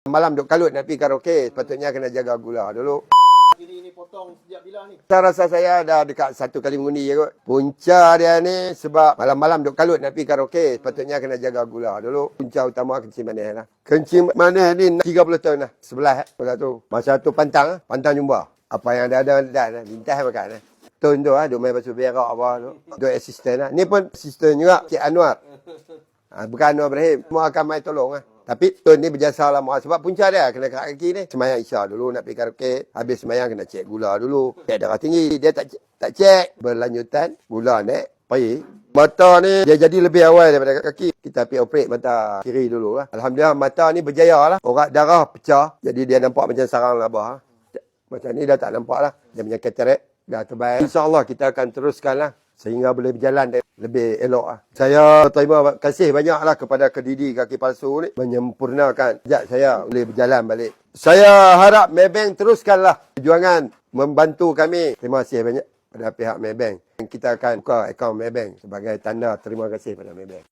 Malam duk kalut nak pergi karaoke, sepatutnya kena jaga gula dulu. Ini potong sejak bila ni? Saya rasa saya dah dekat 1 kali mengundi je kot. Punca dia ni sebab malam-malam duk kalut nak pergi karaoke, sepatutnya kena jaga gula dulu. Punca utama kencing manis lah. Kencing manis ni 30 tahun dah. Sebelah masa tu. Masa tu pantang jumpa. Apa yang ada lintas makan lah. Tun tu lah, duk main basuh berak apa tu. Duk asisten lah. Ni pun asisten juga, Cik Anwar. Bukan Anwar Ibrahim. Semua akan main tolong lah. Tapi Tun ni berjasa lama sebab punca dia kena kat kaki ni. Semayang Isya dulu nak pergi karaoke. Habis semayang kena cek gula dulu. Cek darah tinggi. Dia tak cek. Berlanjutan gula naik. Pergi. Mata ni dia jadi lebih awal daripada kat kaki. Kita pergi operate mata kiri dulu lah. Alhamdulillah mata ni berjaya lah. Urat darah pecah. Jadi dia nampak macam sarang labah. Macam ni dah tak nampak lah. Dia punya katarak dah terbaik. InsyaAllah kita akan teruskan lah. Sehingga boleh berjalan lebih elok lah. Saya terima kasih banyaklah kepada kedidi kaki palsu ni. Menyempurnakan sejak saya boleh berjalan balik. Saya harap Maybank teruskanlah perjuangan membantu kami. Terima kasih banyak pada pihak Maybank. Kita akan buka akaun Maybank sebagai tanda terima kasih pada Maybank.